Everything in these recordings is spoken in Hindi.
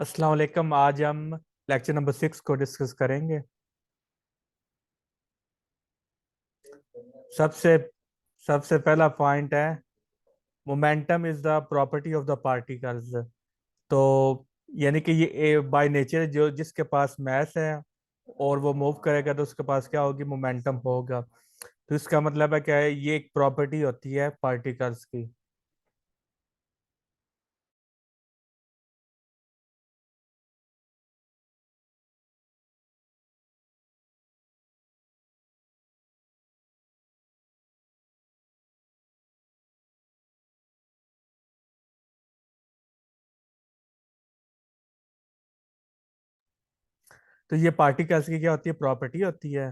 अस्सलाम वालेकुम। आज हम लेक्चर नंबर 6 को डिस्कस करेंगे। सबसे सबसे पहला पॉइंट है, momentum is the property of the particles. तो यानी कि ये बाय नेचर जो जिसके पास मास है और वो मूव करेगा तो उसके पास क्या होगी, मोमेंटम होगा। तो इसका मतलब है क्या है, ये एक प्रॉपर्टी होती है पार्टिकल्स की। तो ये पार्टिकल्स की क्या होती है, प्रॉपर्टी होती है।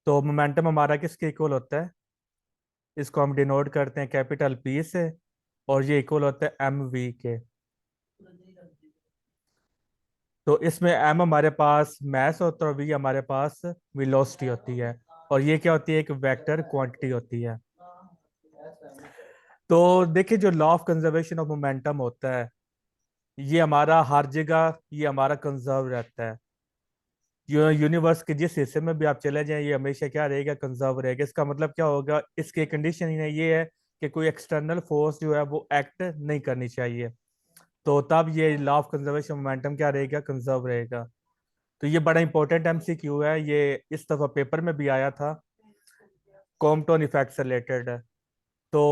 तो मोमेंटम हमारा किसके इक्वल होता है, इसको हम डिनोट करते हैं कैपिटल पी से, और ये इक्वल होता है एम वी के। तो इसमें एम हमारे पास मास होता है और वी हमारे पास वेलोसिटी होती है। और ये क्या होती है, एक वेक्टर क्वांटिटी होती है। तो देखिए, जो law of conservation of momentum होता है, ये हमारा हर जगह ये हमारा कंजर्व रहता है। यूनिवर्स के जिस हिस्से में भी आप चले जाएं, ये हमेशा क्या रहेगा, कंजर्व रहेगा। इसका मतलब क्या होगा, इसके कंडीशन ही ये है कि कोई एक्सटर्नल फोर्स जो है वो एक्ट नहीं करनी चाहिए। तो तब ये लॉ ऑफ कंजर्वेशन मोमेंटम क्या रहेगा, कंजर्व रहेगा। तो ये बड़ा इंपॉर्टेंट एमसीक्यू है, ये इस दफा पेपर में भी आया था, कॉम्पटन इफेक्ट से रिलेटेड है। तो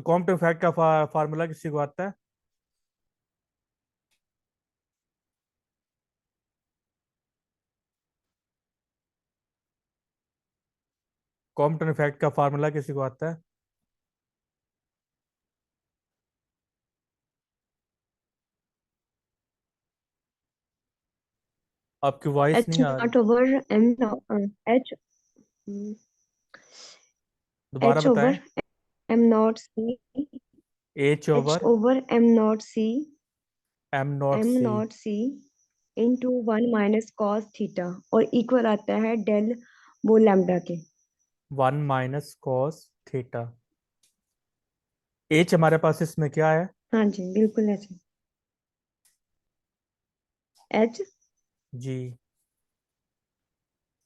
कॉम्पटन इफेक्ट का फार्मूला किसी को आता है? कॉम्पटन इफेक्ट का फार्मूला किसी को आता है? आपकी वॉइस एच नहीं आ रही। नॉट ओवर एम एच दोबारा एच बताएं। Over m not c h h over over m not c m not m c not c into 1 - cos theta और इक्वल आता है डेल वो लैम्डा के। 1 - cos थीटा। एच हमारे पास इसमें क्या है? हाँ जी बिल्कुल ऐसे। H G.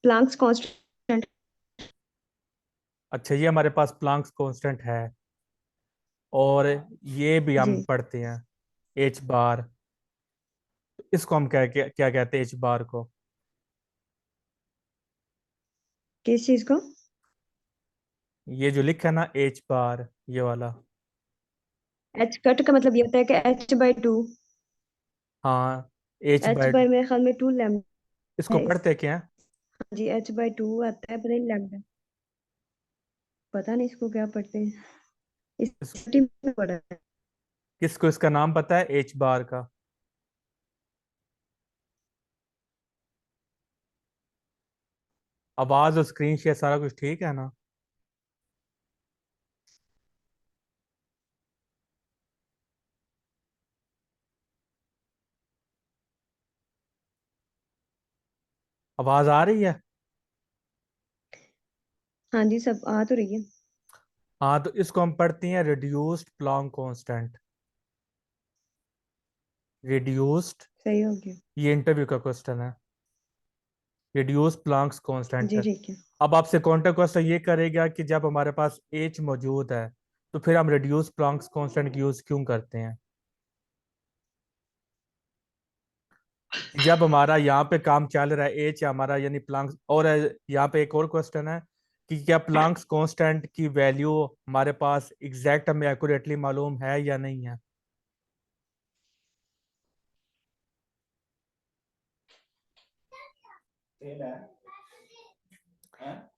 Planck's constant. अच्छा, ये हमारे पास प्लांक्स कांस्टेंट है। और ये भी जी हम पढ़ते हैं, एच बार। इसको हम क्या कहते हैं, एच बार को? किस चीज को? ये जो लिखा है ना, एच बार, ये वाला। एच कट का मतलब ये होता है कि H/2। हाँ, एच एच बार। बाय मेरे ख्याल में 2 लैम्डा इसको है इस। पढ़ते क्या है? जी H/2 आता है, पता नहीं लैम्डा। पता नहीं इसको क्या पढ़ते हैं। इस इस, टीम में पढ़ा है। किसको इसका नाम पता है, एच बार का? आवाज और स्क्रीन शेयर सारा कुछ ठीक है ना? आवाज आ रही है? हाँ जी सब आ तो रही है। हाँ, तो इसको हम पढ़ते हैं रिड्यूस्ड प्लॉन्क कांस्टेंट। रिड्यूस्ड, सही हो गया। ये इंटरव्यू का क्वेश्चन है। Reduce प्लॉन्क्स constant. जी ठीक है। अब आपसे काउंटर क्वेश्चन ये करेगा कि जब हमारे पास एच मौजूद है, तो फिर हम रिड्यूस प्लॉन्क्स कांस्टेंट यूज क्यों करते हैं? जब हमारा यहाँ पे काम चल रहा है, एच हमारा यानी प्लॉन्क्स, और यहाँ पे एक और क्वेश्चन है कि क्या प्लॉन्क्स कांस्टेंट की वैल्यू हमारे पास एग्जैक्ट हमें एक्यूरेटली मालूम है या नहीं है?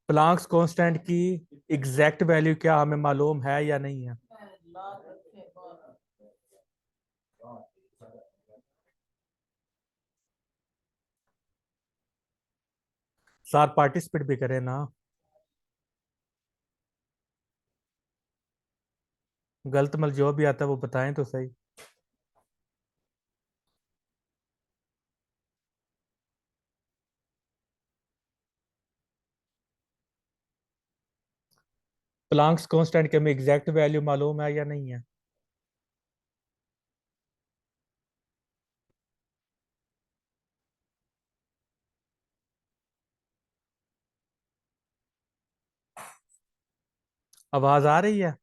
प्लॉन्क्स कांस्टेंट की एग्जैक्ट वैल्यू क्या हमें मालूम है या नहीं है? सार पार्टिसिपेट भी करें ना। गलत मल जो भी आता है वो बताएं तो सही। प्लांक्स कांस्टेंट के हमें एग्जैक्ट वैल्यू मालूम है या नहीं है? आवाज आ रही है?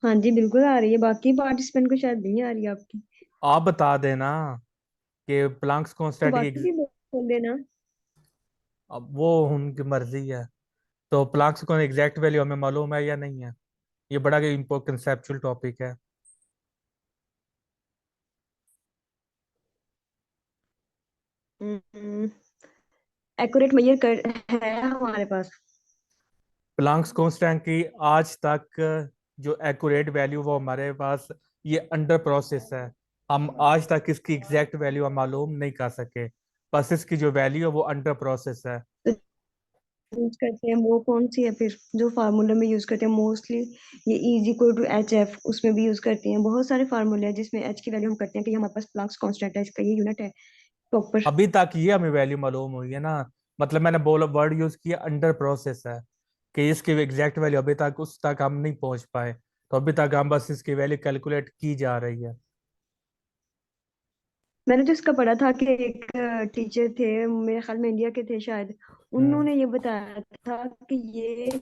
हाँ जी बिल्कुल आ रही है, बाकी पार्टिसिपेंट को शायद नहीं आ रही है आपकी। आप बता देना कि प्लांक्स तो कांस्टेंट बाकी की भी बोल देना। अब वो उनकी मर्जी है। तो प्लांक्स को एग्जैक्ट वैल्यू हमें मालूम है या नहीं है? ये बड़ा इंपॉर्टेंट कंसेप्चुअल टॉपिक है। एक्यूरेट मेजर कर है हमारे पास। प्लांक्स कांस्टेंट की आज तक जो एक्यूरेट वैल्यू वो हमारे पास ये अंडर प्रोसेस है। हम आज तक इसकी एग्जैक्ट वैल्यू हम मालूम नहीं कर सके। बस इसकी जो वैल्यू है वो अंडर प्रोसेस है। तो यूज करते हैं वो कौन सी है फिर, जो फार्मूला में यूज करते हैं मोस्टली? ये is equal to h f, उसमें भी यूज करते हैं। बहुत सारे फार्मूले हैं जिसमें एच की वैल्यू हम करते हैं कि हमारे पास प्लक्स कांस्टेंट है, इसका ये यूनिट है प्रॉपर। अभी तक ये हमें वैल्यू मालूम हुई है ना। मतलब मैंने बोला वर्ड यूज किया अंडर प्रोसेस है, कि इसकी एग्जैक्ट वैल्यू अभी तक उस तक हम नहीं पहुंच पाए। तो अभी तक हम बस इसकी वैल्यू कैलकुलेट की जा रही है। मैंने तो इसका पढ़ा था कि एक टीचर थे, मेरे ख्याल में इंडिया के थे शायद, हम्म। उन्होंने ये बताया था कि ये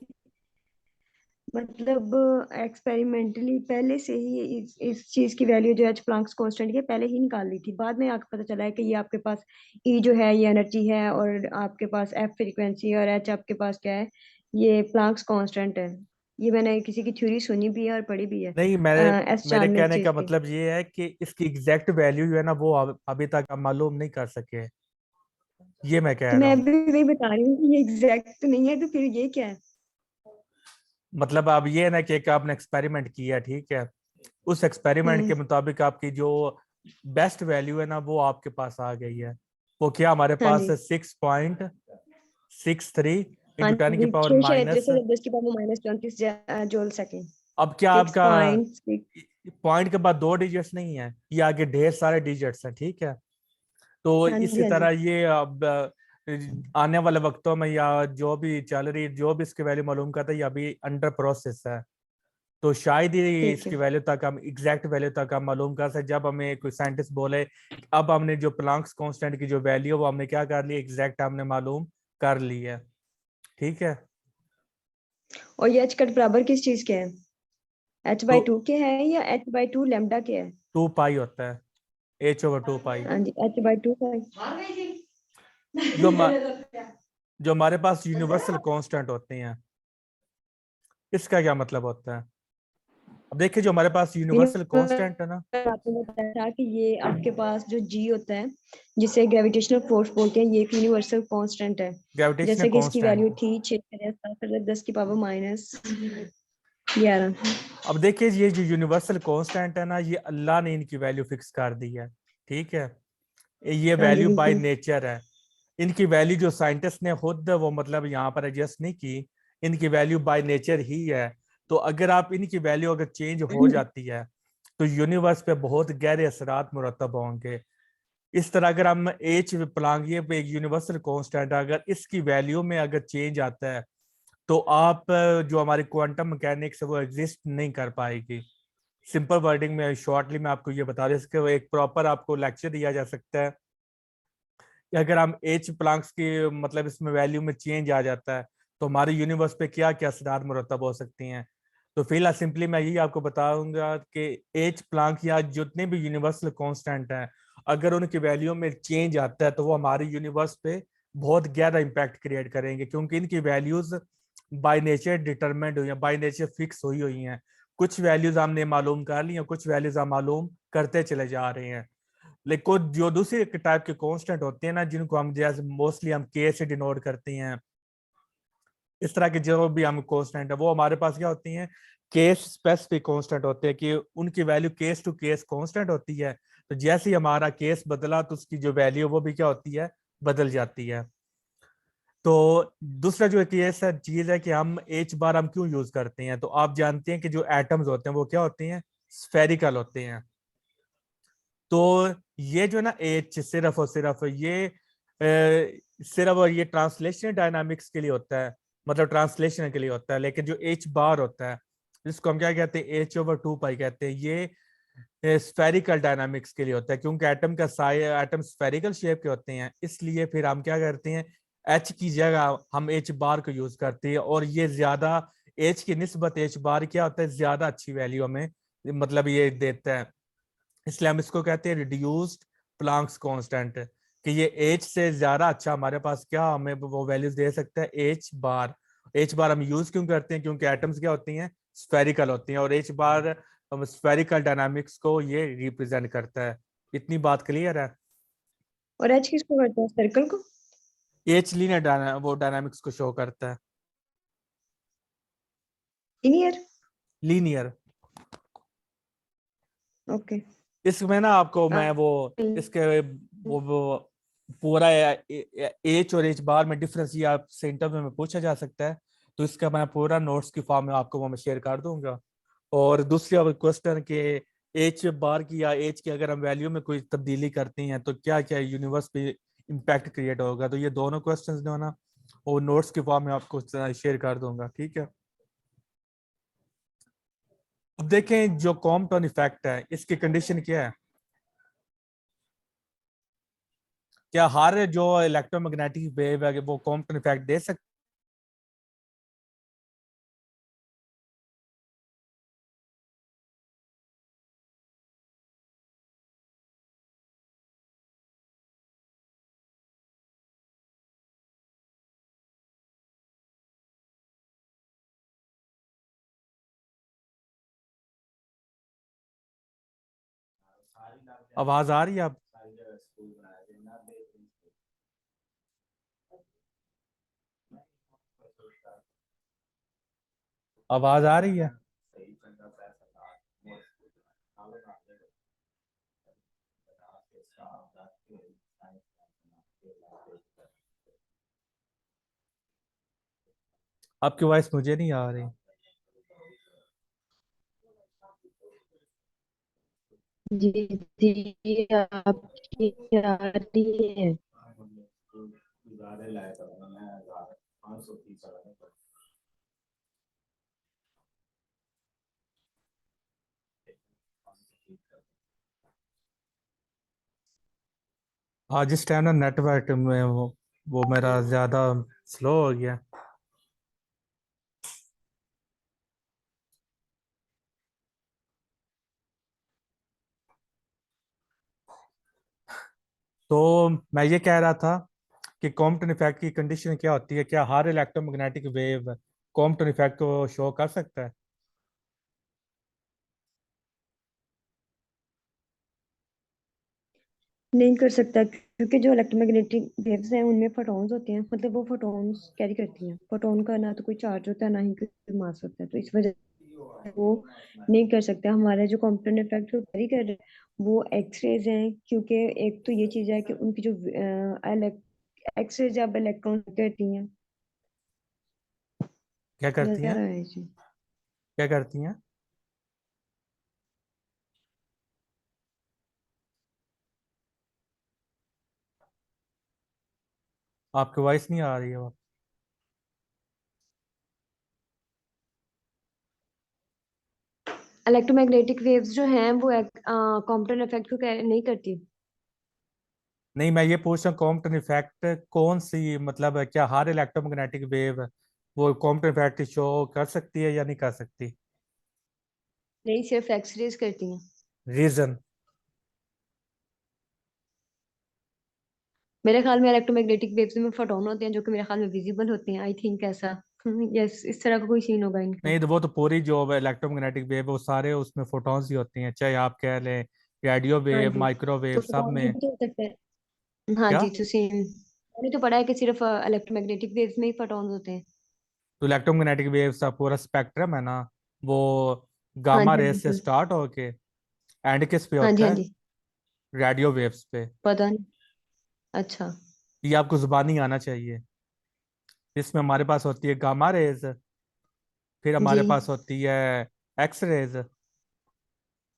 मतलब एक्सपेरिमेंटली पहले से ही इस चीज की वैल्यू जो है प्लैंक्स कांस्टेंट की पहले ही निकाल ली थी। बाद में आके पता चला है कि ये आपके पास ई जो है ये एनर्जी है, और आपके पास एफ फ्रीक्वेंसी है, और एच आपके पास क्या है, ये प्लैंक्स कांस्टेंट है। ये मैंने किसी की थ्योरी सुनी भी है और पढ़ी भी है नहीं, मेरे एस मेरे चांद में इस कहने चीज का की। मतलब ये है कि इसकी एग्जैक्ट वैल्यू जो है ना वो अभी तक हम मालूम नहीं कर सके। ये मैं कह तो रहा मैं हूँ। भी वही बता रही हूँ कि ये एग्जैक्ट तो नहीं है, तो फिर ये क्या है? मतलब अब ये है ना कि एक आपने एक्सपेरिमेंट किया, ठीक है। उस एक्सपेरिमेंट हम्म। के मुताबिक आपकी जो बेस्ट वैल्यू है ना वो आपके पास आ गई है। वो क्या हमारे हाँ पास जी। 6.63 हाँ इंटू टेन की जी, पावर 637 माइनस। से 10 की पावर -24 जूल सेकेंड। अब क्या सिक्स आपका पॉइंट सिक्स पॉइंट के बाद दो डिजिट्स नहीं है, ये आगे ढेर सारे डिजिट्स हैं, ठीक है। तो हाँ जी इसी हाँ जी। तरह ये अब आने वाले वक्तों में या जो भी चल रही जो भी इसकी वैल्यू मालूम करता है ये अभी अंडर प्रोसेस है। तो शायद ही ठीक है। इसकी वैल्यू तक हम एग्जैक्ट वैल्यू तक हम मालूम कर सकते जब हमें कोई साइंटिस्ट बोले अब हमने जो प्लांक्स कांस्टेंट की जो वैल्यू है वो हमने क्या कर ली, एग्जैक्ट हमने मालूम कर ली है। ठीक है। और ये एच कट बराबर किस चीज के है? एच तो बाई टू के है या एच बाई टू लेमडा के है? 2 पाई होता है, H/2 पाई। हाँ जी, एच बाई टू का है। जो हमा- जो हमारे पास यूनिवर्सल कांस्टेंट होते हैं इसका क्या मतलब होता है? अब देखिए जो हमारे पास यूनिवर्सल कांस्टेंट है ना। आपने बताया था कि ये आपके पास जो जी होता है, जिसे ग्रेविटेशनल फोर्स बोलते हैं, ये एक यूनिवर्सल कांस्टेंट है। ग्रेविटेशनल जैसे कि इसकी कांस्टेंट। वैल्यू थी 6 10 की पावर -11। अब देखिए ये जो यूनिवर्सल कांस्टेंट है ना ये अल्लाह ने इनकी वैल्यू फिक्स कर दी है, ठीक है। ये हाँ जी वैल्यू बाय बिल्कुल। नेचर है। इनकी वैल्यू जो साइंटिस्ट ने खुद वो मतलब यहाँ पर एडजस्ट नहीं की, इनकी वैल्यू बाय नेचर ही है। तो अगर आप इनकी वैल्यू अगर चेंज हो जाती है तो यूनिवर्स पे बहुत गहरे असरात मुरतब होंगे। इस तरह अगर हम एच प्लांग ये पे एक यूनिवर्सल कांस्टेंट अगर इसकी वैल्यू में अगर चेंज आता है तो आप जो हमारी क्वांटम मैकेनिक्स है वो एग्जिस्ट नहीं कर पाएगी। सिंपल वर्डिंग में शॉर्टली मैं आपको ये बता दें, इसके एक प्रॉपर आपको लेक्चर दिया जा सकता है कि अगर हम एच प्लांक्स की मतलब इसमें वैल्यू में चेंज आ जाता है तो हमारे यूनिवर्स पे क्या क्या असरार मुरतब हो सकती हैं। तो फिलहाल सिंपली मैं यही आपको बताऊंगा कि एच प्लांक या जितने भी यूनिवर्सल कांस्टेंट हैं अगर उनकी वैल्यू में चेंज आता है तो वो हमारे यूनिवर्स पे बहुत गहरा इम्पैक्ट क्रिएट करेंगे, क्योंकि इनकी वैल्यूज बाय नेचर डिटरमाइंड हुई हैं, बाय नेचर फिक्स हुई हुई हैं। कुछ वैल्यूज हमने मालूम कर ली हैं, कुछ वैल्यूज हम मालूम करते चले जा रहे हैं। लेकिन जो दूसरे टाइप के कांस्टेंट होते हैं ना जिनको हम जैसे मोस्टली हम के से डिनोट करते हैं, इस तरह के जो भी हम कांस्टेंट है वो हमारे पास क्या होती हैं, केस स्पेसिफिक कांस्टेंट होते हैं कि उनकी value case to case constant होती है। तो जैसे ही हमारा केस बदला तो उसकी जो वैल्यू वो भी क्या होती है, बदल जाती है। तो दूसरा जो एक ये सर चीज है कि हम एच बार हम क्यों यूज करते हैं, तो आप जानते हैं कि जो एटम्स होते हैं वो क्या होते हैं, स्फेरिकल होते हैं। तो ये जो है ना एच, सिर्फ और सिर्फ ये सिर्फ और ये ट्रांसलेशन डायनामिक्स के लिए होता है, मतलब ट्रांसलेशन के लिए होता है। लेकिन जो एच बार होता है, जिसको हम क्या कहते हैं, H/2 पाई कहते हैं, ये स्फेरिकल डायनामिक्स के लिए होता है, क्योंकि एटम का साइज, एटम स्फेरिकल शेप के होते हैं, इसलिए फिर हम क्या करते हैं, एच की जगह हम एच बार को यूज करते हैं। और ये ज्यादा, एच की निस्बत एच बार क्या होता है, ज्यादा अच्छी वैल्यू हमें मतलब ये देता है। इसलिए हम इसको कहते हैं रिड्यूस्ड प्लांक्स कांस्टेंट, कि ये एच से ज्यादा अच्छा हमारे पास क्या हमें वो वैल्यूज दे सकता है, एच बार। एच बार हम यूज क्यों करते हैं, क्योंकि एटम्स क्या होती हैं, स्फेरिकल होती हैं, और एच बार हम स्फेरिकल डायनामिक्स को ये रिप्रेजेंट करता है। इतनी बात क्लियर है। और एच किसको करता है, सर्कल को? एच लीनियर वो डायनामिक्स को शो करता है, लीनियर। लीनियर। ओके। इसमें ना आपको मैं वो इसके वो पूरा एच और एच बार में डिफरेंस ये आपसे इंटरव्यू में पूछा जा सकता है, तो इसका मैं पूरा नोट्स की फॉर्म में आपको वो मैं शेयर कर दूंगा। और दूसरी अब क्वेश्चन के एच बार की या एच की अगर हम वैल्यू में कोई तब्दीली करते हैं तो क्या क्या यूनिवर्स पे इम्पैक्ट क्रिएट होगा, तो ये दोनों क्वेश्चंस जो है ना वो नोट्स की फॉर्म में आपको शेयर कर दूंगा, ठीक है। अब देखें जो कॉम्पटन इफेक्ट है, इसकी कंडीशन क्या है, क्या हर जो इलेक्ट्रोमैग्नेटिक वेव है वो कॉम्पटन इफेक्ट दे सकते। आवाज आ रही है अब? आवाज आ रही है? आपकी वॉइस मुझे नहीं आ रही। जी जी, आपकी आ रही है। आज इस टाइम ना नेटवर्क में वो मेरा ज्यादा स्लो हो गया। तो मैं ये कह रहा था कि कॉम्पटन इफेक्ट की कंडीशन क्या होती है, क्या हर इलेक्ट्रोमैग्नेटिक वेव कॉम्पटन इफेक्ट को शो कर सकता है। नहीं कर सकता, क्योंकि जो इलेक्ट्रोमैग्नेटिक वेव्स हैं उनमें फोटॉन्स होते हैं, मतलब वो फोटॉन्स कैरी करती हैं। फोटॉन का ना तो कोई चार्ज होता है, ना ही कोई मास होता है, तो इस वजह से वो नहीं कर सकता। हमारा जो कॉम्पोनेंट इफेक्ट वो कैरी कर रहे हैं वो एक्सरेज हैं, क्योंकि एक तो ये चीज है कि उनकी जो एक्सरेज जब इलेक्ट्रॉन करती हैं। क्या करती नजर हैं? आ रहा है जी। क्या करती हैं? आपकी वॉइस नहीं आ रही है वो। इलेक्ट्रोमैग्नेटिक वेव्स जो हैं वो कॉम्पोनेंट इफेक्ट को नहीं करती। नहीं, मैं ये पूछ रहा हूँ कॉम्पटन इफेक्ट कौन सी, मतलब क्या हर इलेक्ट्रोमैग्नेटिक वेव वो कॉम्पटन इफेक्ट शो कर सकती है या नहीं कर सकती। नहीं, सिर्फ एक्सरेज करती हैं। रीजन? मेरे ख्याल में इलेक्ट्रोमैग्नेटिक वेव्स में फोटॉन होते हैं जो कि मेरे ख्याल में विजिबल होते हैं, आई थिंक ऐसा। यस, इस तरह का कोई सीन होगा इनका। नहीं, तो वो तो पूरी जो इलेक्ट्रोमैग्नेटिक वेव वो सारे उसमें फोटॉन्स ही होती हैं, चाहे आप कह लें रेडियो हाँ वेव, जी। माइक्रोवेव, तो सब फोटॉन ये में। भी तो हो सकता है। हाँ क्या? जी, तो सेम मैंने तो पढ़ा है कि सिर्फ इलेक्ट्रोमैग्नेटिक वेव्स में ही फोटॉन्स होते हैं। तो इलेक्ट्रोमैग्नेटिक वेव्स का पूरा स्पेक्ट्रम है ना, वो हाँ गामा जी, हाँ, रेस से बिल्कुल। स्टार्ट होके एंड किस पे हाँ जी, होता हाँ है, जी। रेडियो वेव्स पे। पता नहीं। अच्छा। ये आपको जुबानी आना चाहिए। जिसमें हमारे पास होती है गामा रेज, फिर जी। हमारे पास होती है एक्स रेज,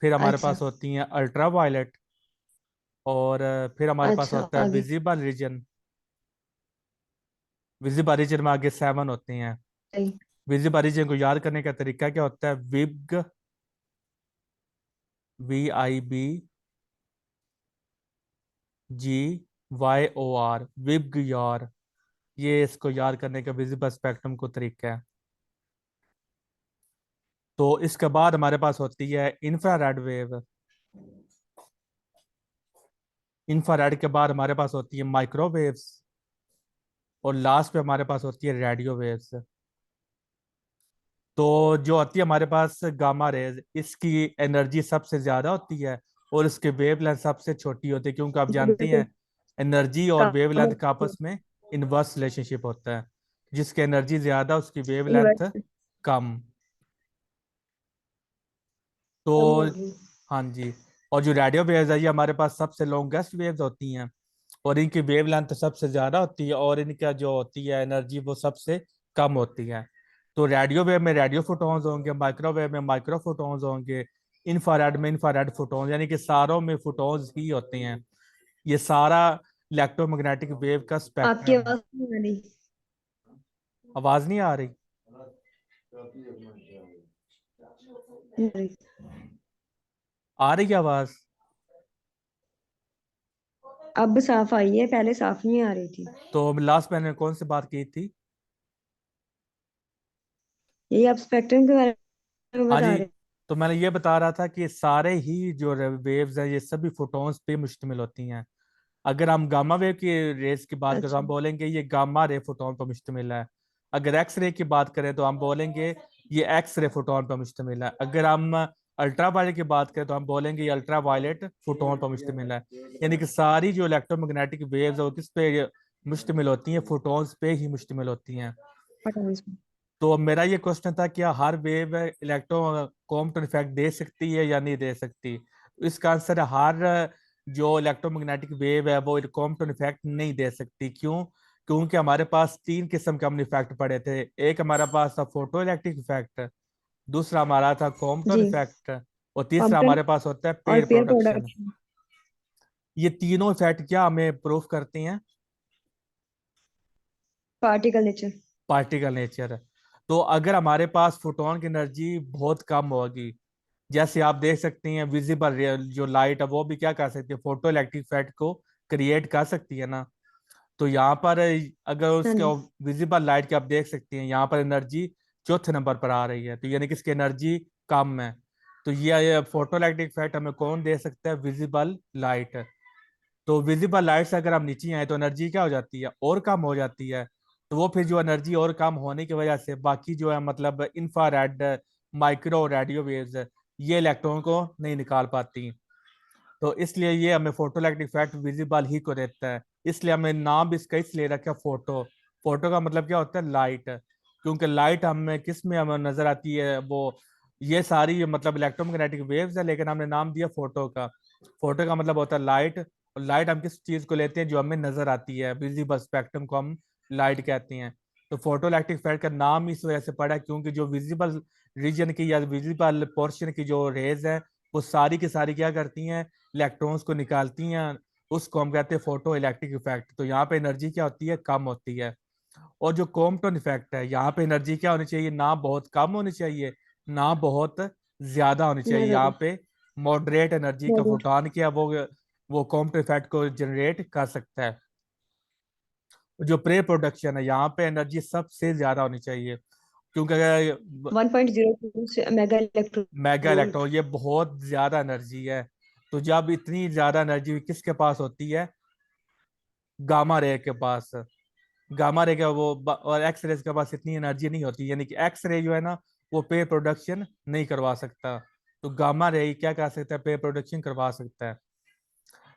फिर हमारे अच्छा। पास होती हैं अल्ट्रा वायलेट, और फिर हमारे पास अच्छा, होता है आगे। Visible region. विजिबल रीजन में आगे 7 होती हैं। सही। विजिबल रीजन को याद करने का तरीका क्या होता है? विग, VIB GYOR, विग यार। ये इसको याद करने का विजिबल स्पेक्ट्रम को तरीका है। तो इसके बाद हमारे पास होती है इंफ्रारेड वेव। इंफ्रारेड के बाद हमारे पास होती है माइक्रोवेव्स, और लास्ट पे हमारे पास होती है रेडियो वेव्स। तो जो आती है हमारे पास गामा रेज, इसकी एनर्जी सबसे ज्यादा होती है और इसके वेवलेंथ सबसे छोटी होती है, क्योंकि आप जी, जानते बिल्कुल। हैं एनर्जी और काम वेवलेंथ होता का है। आपस में इनवर्स रिलेशनशिप होता है। जिसकी एनर्जी ज्यादा उसकी वेवलेंथ यूनिवर्स कम। कम तो होगी। हाँ जी। और जो रेडियो वेव्स है ये हमारे पास सबसे लॉन्गेस्ट वेव्स होती हैं, और इनकी वेवलेंथ सबसे ज्यादा होती है, और इनका जो होती है एनर्जी वो सबसे कम होती है। तो रेडियो वेव में रेडियो फोटॉन्स होंगे, माइक्रोवेव में माइक्रो फोटॉन्स होंगे, इंफ्रारेड में इंफ्रारेड फोटॉन्स, यानी कि सारों में फोटॉन्स ही होते हैं। ये सारा इलेक्ट्रोमैग्नेटिक वेव का आपकी स्पेक्ट्रम है। आवाज नहीं आ रही। आवाज नहीं आ रही? नहीं आ रही। आ रही है आवाज? अब साफ आई है, पहले साफ नहीं आ रही थी। तो लास्ट मैंने कौन सी बात की थी? यही आप स्पेक्ट्रम के बारे में हाँ बता जी। रहे तो मैंने ये बता रहा था कि सारे ही जो वेव्स हैं ये सभी फोटॉन्स पे मुश्तमिल होती हैं। अगर हम गामा वेव की रेस की बात हैं। करें तो हम अच्छा। बोलेंगे ये गामा रे फोटोन पर मुश्तमिल है। अगर एक्स रे की बात करें तो हम बोलेंगे ये एक्स रे फोटोन पर मुश्तमिल है। अगर हम अल्ट्रा वायलेट की बात करें तो हम बोलेंगे ये अल्ट्रा वायलेट फोटोन पर मुश्तमिल है। यानी कि सारी जो इलेक्ट्रोमैग्नेटिक वेव्स है वो किस पे मुश्तमिल होती हैं? फोटोन्स पे ही मुश्तमिल होती हैं। पठान से। तो मेरा ये क्वेश्चन था, क्या हर वेव इलेक्ट्रो कॉम्पटन इफेक्ट दे सकती है या नहीं दे सकती? इसका आंसर है हर जो इलेक्ट्रोमैग्नेटिक वेव है वो कॉम्पटन इफेक्ट नहीं दे सकती। क्यों? क्योंकि हमारे पास 3 किस्म के हमने इफेक्ट पढ़े थे। एक हमारे पास था फोटो इलेक्ट्रिक इफेक्ट, दूसरा हमारा था कॉम्पटन जी। इफेक्ट, और तीसरा कॉम्पटन हमारे पास होता है और पेयर पेयर प्रोडक्शन। प्रोडक्शन। ये तीनों इफेक्ट क्या हमें प्रूफ करते हैं? Particle nature. Particle nature. तो अगर हमारे पास फोटोन की एनर्जी बहुत कम होगी, जैसे आप देख सकते हैं विजिबल जो लाइट है वो भी क्या कर सकती है? फोटो इलेक्ट्रिक इफेक्ट को क्रिएट कर सकती है ना। तो यहाँ पर अगर हाँ उसके जी। विजिबल लाइट के आप देख सकते हैं यहाँ पर एनर्जी चौथे नंबर पर आ रही है, तो यानी कि इसकी एनर्जी कम है। तो ये फोटो इलेक्ट्रिक इफेक्ट हमें कौन दे सकता है? Visible light. तो विजिबल लाइट से अगर हम नीचे आए तो एनर्जी क्या हो जाती है? और कम हो जाती है। तो वो फिर जो एनर्जी और कम होने की वजह से बाकी जो है मतलब इंफ्रारेड, माइक्रो रेडियो वेव्स, ये इलेक्ट्रॉन को नहीं निकाल पाती। तो इसलिए ये हमें फोटो इलेक्ट्रिक इफेक्ट विजिबल ही को देता है। इसलिए हमें नाम भी इसका इसलिए रखा फोटो। फोटो का मतलब क्या होता है? लाइट। क्योंकि लाइट हमें किस में हमें नजर आती है? वो ये सारी मतलब इलेक्ट्रोमैग्नेटिक वेव्स है, लेकिन हमने नाम दिया फोटो का। फोटो का मतलब होता है लाइट। और लाइट हम किस चीज को लेते हैं? जो हमें नजर आती है, विजिबल स्पेक्ट्रम को हम लाइट कहते हैं। तो फोटो इलेक्ट्रिक इफेक्ट का नाम इस वजह से पड़ा है क्योंकि जो विजिबल रीजन की या विजिबल पोर्शन की जो रेज है वो सारी की सारी क्या करती हैं? इलेक्ट्रॉन्स को निकालती हैं। उसको हम कहते हैं फोटो इलेक्ट्रिक इफेक्ट। तो यहाँ पे एनर्जी क्या होती है? कम होती है। और जो कॉम्पटन इफेक्ट है यहाँ पे एनर्जी क्या होनी चाहिए? ना बहुत कम होनी चाहिए, ना बहुत ज्यादा होनी ना चाहिए। ज्यादा। यहाँ पे मॉडरेट एनर्जी का मॉडरेट। फोटोन क्या वो कॉम्पटन इफेक्ट को जनरेट कर सकता है। जो प्रे प्रोडक्शन है यहाँ पे एनर्जी सबसे ज्यादा होनी चाहिए, क्योंकि अगर 1.02 mega electron mega volt. Electron ये बहुत ज्यादा एनर्जी है। तो जब इतनी ज्यादा एनर्जी किसके पास होती है? गामा रे के पास। गामा रे का और एक्स रे के पास इतनी एनर्जी नहीं होती, यानी कि एक्स रे जो है ना वो पे प्रोडक्शन नहीं करवा सकता। तो गामा रे क्या कर सकता है? पे प्रोडक्शन करवा सकता है।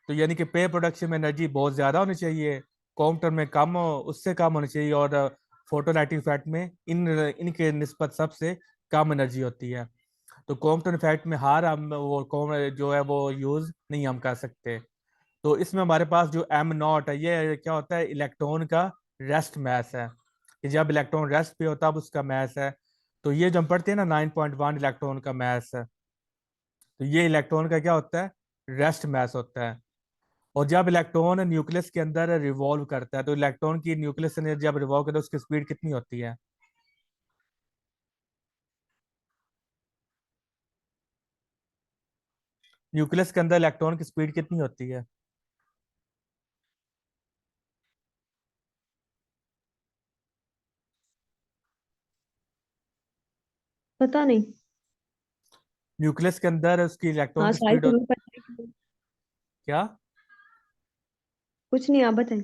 तो यानी कि पे प्रोडक्शन में एनर्जी बहुत ज्यादा होनी चाहिए, क्वांटम में कम उससे कम होनी चाहिए, और फोटो इलेक्ट्रिक इफेक्ट में इनके निस्बत सबसे कम एनर्जी होती है। तो क्वांटम इफेक्ट में हार हम वो जो है वो यूज नहीं हम कर सकते। तो इसमें हमारे पास जो M0 है ये क्या होता है? इलेक्ट्रॉन का रेस्ट मास है। कि जब इलेक्ट्रॉन रेस्ट पे होता है तब उसका मास है। तो ये जो हम पढ़ते हैं ना 9.1 इलेक्ट्रॉन का मास है, तो ये इलेक्ट्रॉन का क्या होता है, रेस्ट मास होता है। और जब इलेक्ट्रॉन न्यूक्लियस के अंदर रिवॉल्व करता है, तो इलेक्ट्रॉन की न्यूक्लियस से जब रिवॉल्व करता है उसकी स्पीड कितनी होती है? न्यूक्लियस के अंदर इलेक्ट्रॉन की स्पीड कितनी होती है? पता नहीं। न्यूक्लियस के अंदर उसकी इलेक्ट्रॉन हाँ की साइज स्पीड जरूर पता है। क्या? कुछ नहीं, आप बताएं।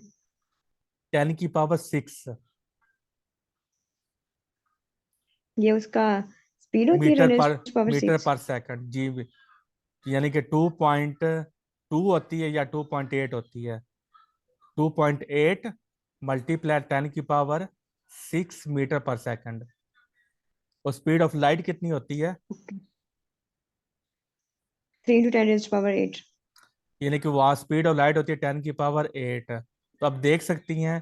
10 की पावर 6 ये उसका स्पीड होती है, मीटर 10 पर पावर मीटर 6? पर सेकंड जी। यानी कि 2.2 होती है या 2.8 होती है? 2.8 मल्टीप्लाई 10 की पावर 6 मीटर पर सेकंड। और स्पीड ऑफ लाइट कितनी होती है? ओके, 3 × 10⁻⁸। यानी कि वहाँ स्पीड ऑफ लाइट होती है 10 की पावर 8। तो आप देख सकती हैं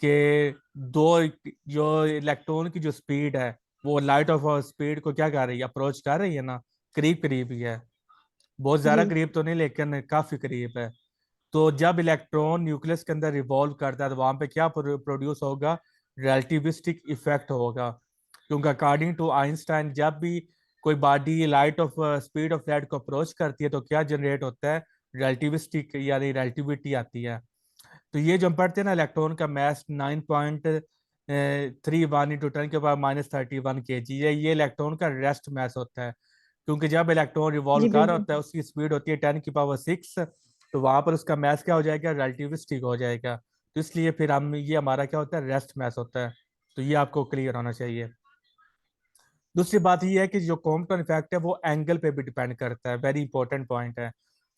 कि दो, जो इलेक्ट्रॉन की जो स्पीड है वो लाइट ऑफ स्पीड को क्या कर रही है, अप्रोच कर रही है ना, करीब करीब ही है। बहुत ज्यादा जी। करीब तो नहीं लेकिन काफी करीब है। तो जब इलेक्ट्रॉन न्यूक्लियस के अंदर रिवॉल्व करता है तो वहां पे क्या प्रोड्यूस होगा, रिलेटिविस्टिक इफेक्ट होगा। क्योंकि अकॉर्डिंग टू आइंस्टाइन जब भी कोई body light of speed of light को अप्रोच करती है तो क्या जनरेट होता है, रिलेटिविस्टिक यानी रिलेटिविटी आती है। तो ये जो हम पढ़ते हैं ना, इलेक्ट्रॉन का मास 9.31 × 10⁻³ - 31 kg, ये इलेक्ट्रॉन का रेस्ट मास होता है। क्योंकि जब इलेक्ट्रॉन रिवॉल्व जी कर रहा होता है बिल्कुल। उसकी स्पीड होती है 10 की पावर 6, तो वहां पर उसका मास क्या हो जाएगा, रिलेटिविस्टिक हो जाएगा। तो इसलिए फिर हम ये हमारा क्या होता है, रेस्ट मास होता है। तो ये आपको क्लियर होना चाहिए। दूसरी बात ये है कि जो कॉम्पटन इफेक्ट है वो एंगल पे भी डिपेंड करता है, वेरी इंपॉर्टेंट पॉइंट है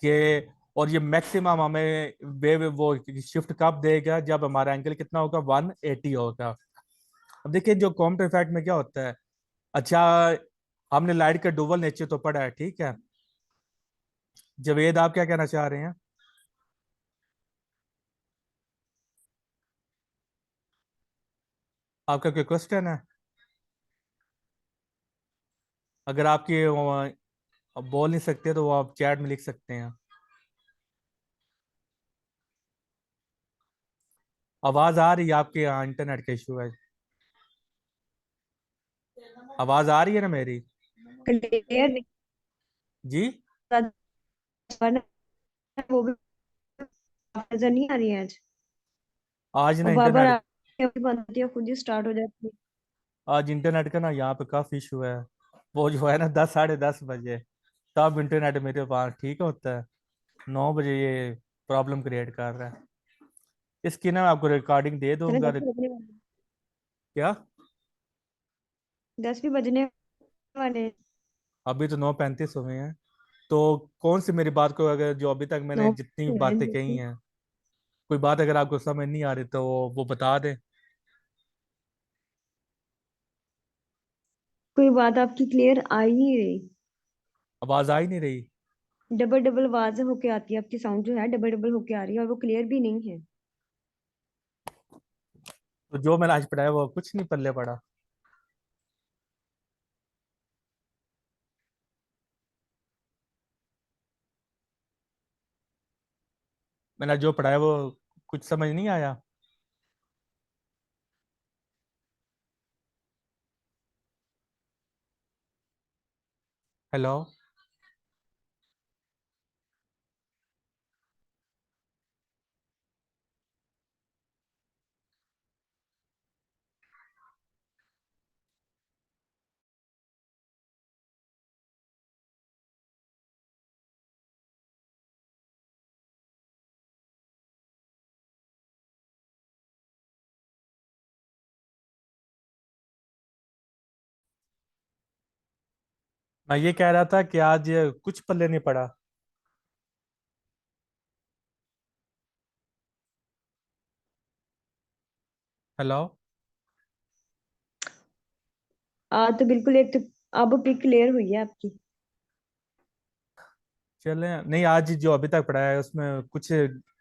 कि, और ये मैक्सिमम हमें वेव वो शिफ्ट कब देगा, जब हमारा एंगल कितना होगा, 180 होगा। अब देखिए जो कॉम्पटन इफेक्ट में क्या होता है। अच्छा, हमने लाइट का डुअल नेचर तो पढ़ा है, ठीक है। जवेद आप क्या कहना चाह रहे हैं? आपका कोई क्वेश्चन है? अगर आपकी बोल नहीं सकते तो वो आप चैट में लिख सकते हैं। आवाज आ रही है आपके यहाँ, इंटरनेट का इशू है? आवाज आ रही है ना मेरी? क्लियर नहीं जी। था, वरना वो भी नजर नहीं आ रही है आज। आज ना और बार बार इंटरनेट बंद होती है, खुद ही स्टार्ट हो जाती है। आज इंटरनेट का ना यहाँ पे काफी इशू है। वो जो है ना 10 साढ़े 10 बजे तब इंटरनेट मेरे पास ठीक होता है। 9 बजे ये प्रॉब्लम क्रिएट कर रहा है। इसकी ना आपको रिकॉर्डिंग दे है ना, दूंगा। 10 भी बजने वाले क्या? 10 भी बजने वाले हैं। अभी तो 9:35 हुए हैं। तो कौन सी मेरी बात को, अगर जो अभी तक मैंने 9 जितनी हुए हैं बातें कही देखिए। हैं, कोई बात अगर आपको समझ नहीं आ रही तो वो बता दें। कोई बात आपकी क्लियर आ ही नहीं रही। आवाज आ ही नहीं रही? डबल डबल आवाज होके आती है, आपकी साउंड जो है डबल डबल होके आ रही है और वो क्लियर भी नहीं है। तो जो मैंने आज पढ़ाया वो कुछ नहीं पल्ले पड़ा। मैंने जो पढ़ाया वो कुछ समझ नहीं आया। हेलो। मैं ये कह रहा था कि आज कुछ पल्ले नहीं पड़ा। हेलो। तो बिल्कुल, एक तो अब पिक क्लियर हुई है आपकी। चले नहीं, आज जो अभी तक पढ़ाया है उसमें कुछ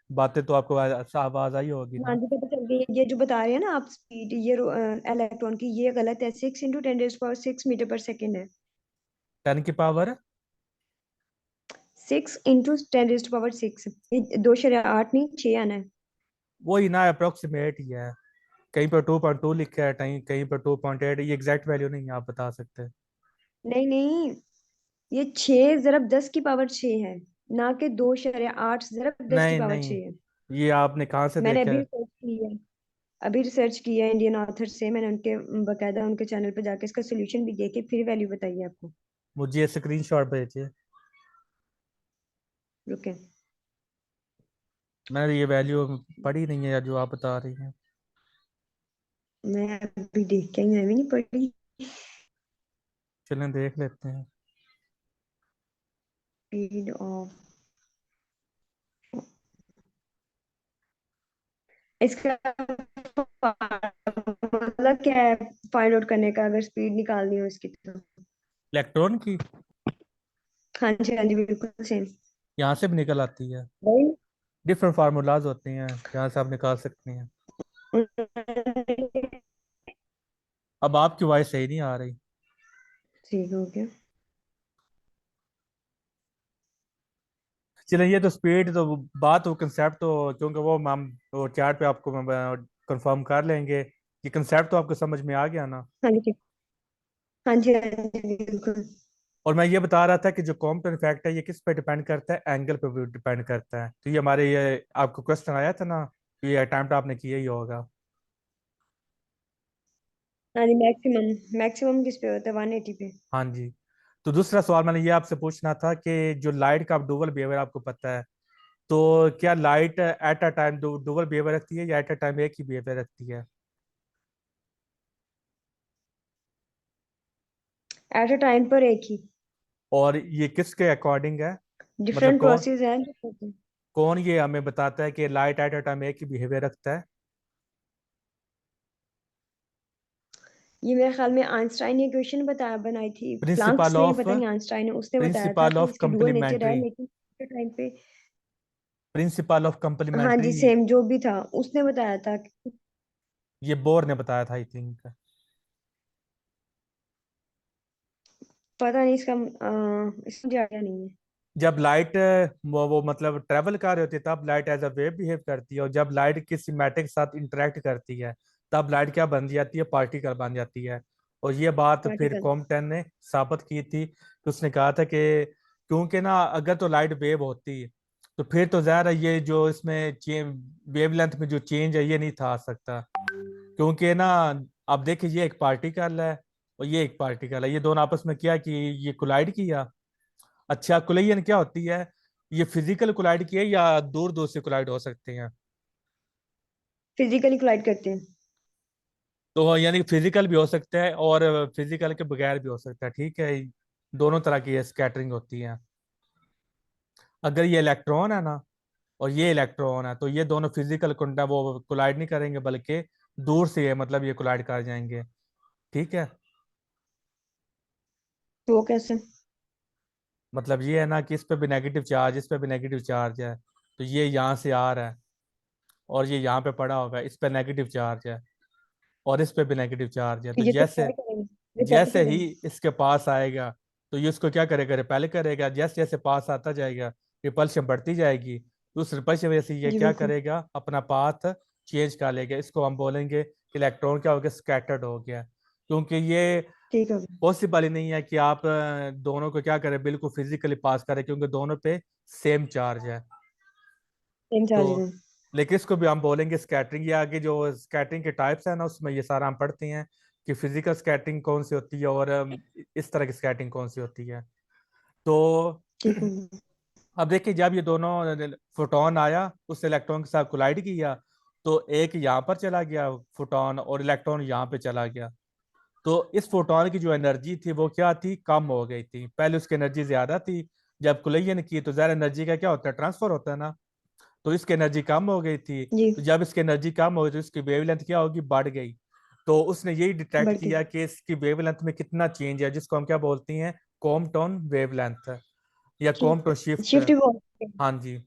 बातें तो आपको आवाज आई होगी हाँ ना। जी, पता चल गई। ये जो बता रहे हैं ना आप स्पीड, ये इलेक्ट्रॉन की, ये गलत है। 6 × 10⁻6 मीटर पर सेकेंड है। 10 की पावर। 6 × 10⁻6। ये 2.8 नहीं, 6 आना है। वही ना, अप्रोक्सीमेट ही है। कहीं पर 2.2 लिखा है, कहीं कहीं पर 2.8। ये एग्जैक्ट वैल्यू नहीं है, आप बता सकते। नहीं नहीं, ये 6 × 10⁻6 है, ना कि 2.8 ज़रब दस की नहीं पावर नहीं, छः है। ये आपने कहाँ से मैंने देखा अभी है? रिसर्च की है। अभी रिसर्च किया है इंडियन ऑथर से। मैंने उनके बकायदा उनके चैनल पे जाके इसका सोल्यूशन भी देके फिर वैल्यू बताई है आपको। मुझे स्क्रीनशॉट भेजिए। रुके। मैंने ये वैल्यू पढ़ी नहीं है जो आप बता रही हैं। मैं अभी देख के आई, मैं भी नहीं पढ़ी। चलें देख लेते हैं। स्पीड ऑफ, इसका मतलब क्या है फाइंड आउट करने का, अगर स्पीड निकालनी हो इसकी तो? इलेक्ट्रॉन की हाँ जी बिल्कुल सेम। यहाँ से भी निकल आती है। वही। डिफरेंट फार्मूलाज होते हैं जहाँ से आप निकाल सकते हैं। अब आपकी वॉइस सही नहीं आ रही। ठीक हो गया। चलिए, ये तो स्पीड तो बात हो, कंसेप्ट तो क्योंकि वो हम वो चैट पे आपको कंफर्म कर लेंगे। ये कंसेप्ट तो आपको समझ में आ गया ना। हाँ जी ठीक। हाँ जी बिल्कुल। और मैं ये बता रहा था कि जो कॉम्पटन इफेक्ट है ये किस पे डिपेंड करता है, एंगल पे भी डिपेंड करता है। तो ये हमारे ये आपको क्वेश्चन आया था ना, ये अटेम्प्ट आपने किया ही होगा। हाँ जी, मैक्सिमम मैक्सिमम किस पे होता है? 180 पे। हाँ जी। तो दूसरा सवाल मैंने ये आपसे पूछना था कि जो लाइट का डुअल बिहेवियर आपको पता है, तो क्या light at a time dual behaviour रखती है या एट अ टाइम एक ही बिहेवियर रखती है? एट अ टाइम पर एक ही। और ये किसके अकॉर्डिंग है? मतलब डिफरेंट कौन प्रोसेस हैं जो होते हैं। कौन ये हमें बताता है कि लाइट एट अ टाइम एक ही बिहेवियर रखता है? ये मेरे ख्याल में आइंस्टाइन ने क्वेश्चन बताया, बनाई थी प्लांक्स प्रिंसिपल ने, ऑफ पता नहीं आइंस्टाइन ने, उसने बताया था प्रिंसिपल कि ऑफ इसकी डुअल नेचर है कंप्लीमेंट्री लेकिन टाइम पे। प्रिंसिपल ऑफ हाँ जी कंप्लीमेंट्री। सेम जो भी था उसने बताया था ये बोर ने बताया था आई थिंक। पता नहीं इसका इसका मुझे आइडिया नहीं है। जब लाइट वो मतलब ट्रेवल कर रही होती है तब light as a wave behave करती है, और जब लाइट किसी मैटर के साथ इंटरेक्ट करती है तब लाइट क्या बन जाती है, पार्टिकल बन जाती है। और ये बात फिर पार्टिकल। कॉम्पटन ने साबित की थी कि उसने कहा था कि क्योंकि ना अगर तो लाइट वेव होती तो फिर तो ज़ाहिर है ये जो इसमें वेवलेंथ में जो चेंज है ये नहीं था आ सकता। क्योंकि ना अब देखिए, ये एक पार्टिकल है और ये एक पार्टिकल है, ये दोनों आपस में क्या कि ये कोलाइड किया। अच्छा, कोलिजन क्या होती है? ये फिजिकल कोलाइड की है या दूर दूर से कोलाइड हो सकते हैं? फिजिकली कोलाइड करते हैं। तो यानी फिजिकल भी हो सकता है और फिजिकल के बगैर भी हो सकता है, ठीक है। दोनों तरह की स्कैटरिंग होती है। अगर ये इलेक्ट्रॉन है ना और ये इलेक्ट्रॉन है तो ये दोनों फिजिकल वो कोलाइड नहीं करेंगे, बल्कि दूर से ये मतलब ये कोलाइड कर जाएंगे। ठीक है। तो वो कैसे? मतलब ये है ना कि इस पे भी नेगेटिव चार्ज, इस पे भी नेगेटिव चार्ज है, तो ये यहाँ से आ रहा है और ये यहाँ पे पड़ा होगा, इस पे नेगेटिव चार्ज है और इस पे भी नेगेटिव चार्ज है। तो फिर ये तो जैसे क्या करेंगे? रिपेल जैसे ही करेंगे। इसके पास आएगा तो ये उसको क्या करेगा, रिपेल करेगा। जैसे जैसे पास आता जाएगा रिपल्शन बढ़ती जाएगी, तो उस रिपल्शन वजह से ये जी क्या बिल्कुल। करेगा, अपना पाथ चेंज कर लेगा। इसको हम बोलेंगे कि इलेक्ट्रॉन क्या हो गया, स्कैटर्ड हो गया। क्योंकि ये ठीक हो गया। पॉसिबल ही नहीं है कि आप दोनों को क्या करें, बिल्कुल फिजिकली पास करें, क्योंकि दोनों पे सेम चार्ज है। सेम चार्जेस तो हैं। लेकिन इसको भी हम बोलेंगे स्कैटरिंग। ये आगे जो स्कैटरिंग के टाइप्स है ना उसमें ये सारा हम पढ़ते हैं कि फिजिकल स्कैटरिंग कौन सी होती है और इस तरह की स्कैटरिंग कौन सी होती है। तो ठीक हो गया। अब देखिए, जब ये दोनों फोटोन आया उस इलेक्ट्रॉन के साथ कोलाइड किया, तो एक यहाँ पर चला गया फोटोन और इलेक्ट्रॉन यहाँ पे चला गया। तो इस फोटोन की जो एनर्जी थी वो क्या थी, कम हो गई थी। पहले उसकी एनर्जी ज्यादा थी, जब कोलिजन की तो ज्यादा एनर्जी का क्या होता है, ट्रांसफर होता है ना। तो इसकी एनर्जी कम हो गई थी, जी। तो जब इसकी एनर्जी कम हो गई तो इसकी वेवलेंथ क्या होगी, बढ़ गई। तो उसने यही डिटेक्ट बढ़ के। किया कि इसकी वेवलेंथ में कितना चेंज है, जिसको हम क्या बोलते हैं, कॉम्पटन वेवलेंथ या कॉम्पटन शिफ्ट। शिफ्ट भी बहुत है। हाँ जी।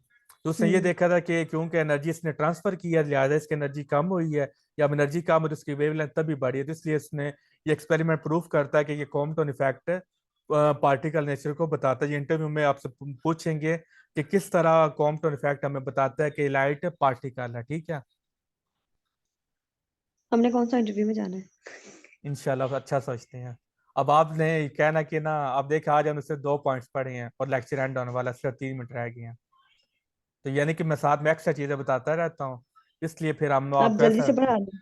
तो उसने ये हम्म। देखा था कि क्योंकि एनर्जी इसने ट्रांसफर की है, लिहाजा इसकी एनर्जी कम हुई है, या एनर्जी कम है तो उसकी वेवलेंथ तभी बढ़ी है। तो इसलिए उसने ये एक्सपेरिमेंट प्रूव करता है कि ये कॉम्पटन इफेक्ट पार्टिकल नेचर को बताता है। ये इंटरव्यू में आपसे पूछेंगे कि किस तरह कॉम्पटन इफेक्ट हमें बताता है कि लाइट पार्टिकल है, ठीक है। हमने कौन सा इंटरव्यू में जाना है? इंशाल्लाह अच्छा सोचते हैं। अब आपने कहना कि ना, आप देखे आज हमने सिर्फ 2 पॉइंट्स पढ़े हैं और लेक्चर एंड होने वाला, सिर्फ 3 मिनट रह गए हैं। तो यानी कि मैं साथ में एक्स्ट्रा चीजें बताता रहता हूँ, इसलिए फिर हम आप आपको जल्दी ऐसा, से पढ़ा दें।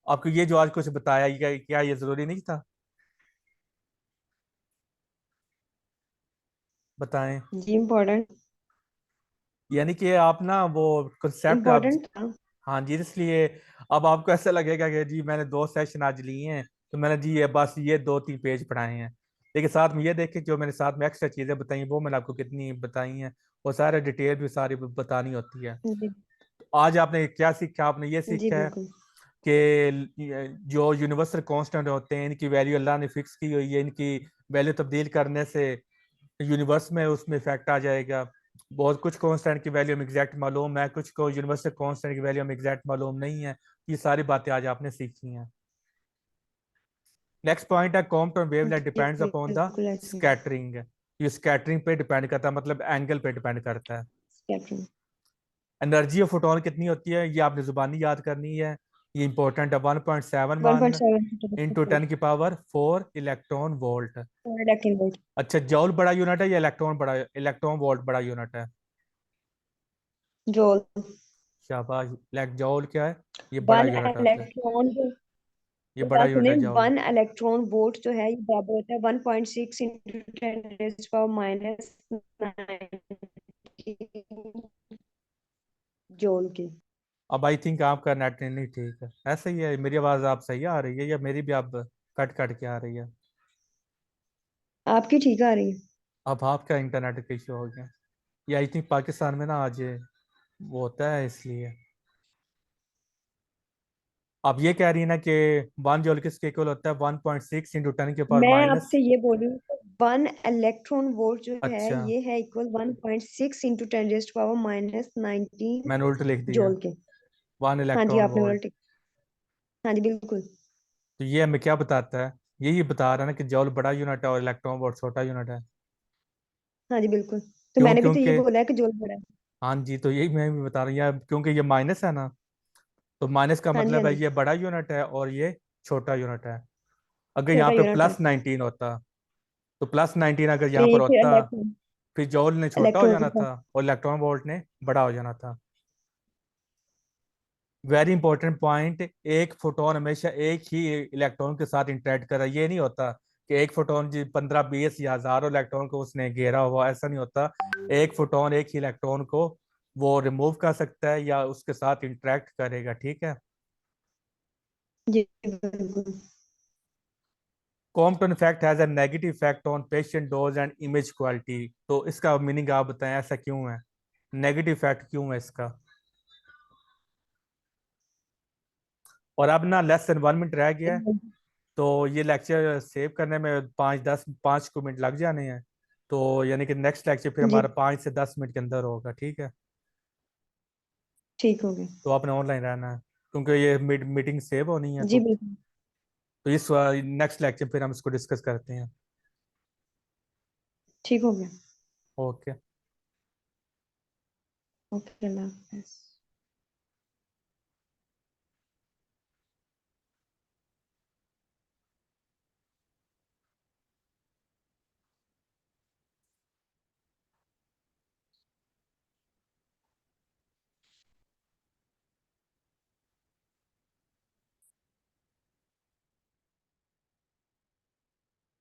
आपको ये जो आज कुछ बताया, ये क्या ये जरूरी नहीं था? बताएं। जी इम्पोर्टेंट। यानी कि आप ना वो कंसेप्ट आप, इम्पोर्टेंट था। हाँ जी, इसलिए अब आपको ऐसा लगेगा कि जी मैंने 2 सेशन आज लिए हैं, तो मैंने जी ये बस ये 2-3 पेज पढ़ाए हैं। लेकिन साथ में ये देखें जो मैंने साथ में एक्स्ट्रा चीजें बताई वो मैंने आपको कितनी बताई हैं, वो सारे डिटेल भी सारी बतानी होती है। जी। तो आज आपने क्या सीखा? आपने ये जी सीखा है बिल्कुल। कि जो यूनिवर्सल कांस्टेंट होते हैं इनकी वैल्यू अल्लाह ने फिक्स की हुई है, इनकी वैल्यू तब्दील करने से यूनिवर्स में उसमें इफेक्ट आ जाएगा। बहुत कुछ कांस्टेंट की वैल्यू हमें एग्जैक्ट मालूम है, कुछ को यूनिवर्सल कांस्टेंट की वैल्यू हमें एग्जैक्ट मालूम नहीं है। ये सारी बातें आज आपने सीखी हैं। नेक्स्ट पॉइंट है कॉम्पटन वेवलेंथ जी डिपेंड्स अपॉन द बिल्कुल ऐसे। स्कैटरिंग। ये स्कैटरिंग पे डिपेंड करता है, मतलब एंगल पे डिपेंड करता है। कैप्टन। एनर्जी ऑफ फोटोन कितनी होती है ये आपने जुबानी याद करनी है। ये इंपॉर्टेंट है, 1.71 इंटू 1.7 टेन की power 4 electron volt. Electron volt. अच्छा, जॉल बड़ा यूनिट है या इलेक्ट्रॉन वोल्ट बड़ा यूनिट है? जूल। शाबाश। जॉल क्या है? ये बड़ा वन यूनिट होता है, इलेक्ट्रॉन जो, ये बड़ा बात यूनिट सुने, है जॉल। 1 इलेक्ट्रॉन वोल्ट जो है ये बराबर होता है 1.6 इंटू 10⁻⁹ जूल के। अब आई थिंक आपका नेट नहीं ठीक है, ऐसा ही है। मेरी आवाज आप सही आ रही है या मेरी भी आप कट कट के आ रही है? आपकी ठीक आ रही है। अब आपका इंटरनेट का इशू हो गया। ये आई थिंक पाकिस्तान में ना आज वो होता है इसलिए। आप ये कह रही है ना कि 1 जॉल किसके इक्वल होता है? 1.6 इंटू 10 की पावर मैं माइनस। आपसे ये बोल रही हूँ, 1 इलेक्ट्रॉन वोल्ट जो है अच्छा, ये है इक्वल 1.6 इंटू 10⁻⁹ मैंने उल्ट लिख दिया। जूल के। वन हाँ जी इलेक्ट्रॉन आपने वोल्ट उल्टी। हाँ जी बिल्कुल। तो ये हमें क्या बताता है? यही बता रहा है ना कि जॉल बड़ा यूनिट है और इलेक्ट्रॉन वोल्ट छोटा यूनिट है। हाँ जी बिल्कुल। तो क्यों? मैंने भी तो ये क्योंकि, बोला है कि जूल बड़ा है। हाँ जी, तो यही मैं भी बता रहा हूँ यार, क्योंकि ये माइनस है ना, तो माइनस का हाँ जी हाँ मतलब है जी। ये बड़ा यूनिट है और ये छोटा यूनिट है। अगर यहाँ छोटा पे यूनिट है। +19 होता, तो +19 अगर तो यहाँ ये पर फिर होता, इलेक्ट्रॉन, फिर जॉल ने छोटा हो इलेक्ट्रॉन के जाना पास। था और इलेक्ट्रॉन वोल्ट ने बड़ा हो जाना था। वेरी इंपॉर्टेंट पॉइंट, एक फोटोन हमेशा एक ही इलेक्ट्रॉन के साथ इंटरेक्ट कर रहा है। ये नहीं होता कि एक फोटोन जी 15-20 या हजारों इलेक्ट्रॉन को उसने घेरा हुआ, ऐसा नहीं होता। एक फोटोन एक ही इलेक्ट्रॉन को वो रिमूव कर सकता है या उसके साथ इंटरेक्ट करेगा, ठीक है। जी बिल्कुल। Compton effect has a negative effect on patient dose and image quality. तो इसका मीनिंग आप बताएं, ऐसा क्यों है? नेगेटिव इफेक्ट क्यों है इसका? और अब ना लेस देन 1 मिनट रह गया है, तो ये लेक्चर सेव करने में 5 को मिनट लग जाने हैं। तो यानी कि नेक्स्ट लेक्चर फिर जी हमारा 5 से 10 मिनट के अंदर होगा, ठीक है। ठीक हो गया। तो आपने ऑनलाइन रहना है क्योंकि ये मीटिंग सेव होनी है। जी तो बिल्कुल। इस नेक्स्ट लेक्चर फिर हम इसको डिस्कस करते हैं। ठीक हो गया। ओके। ओके अल्लाह हाफिज़।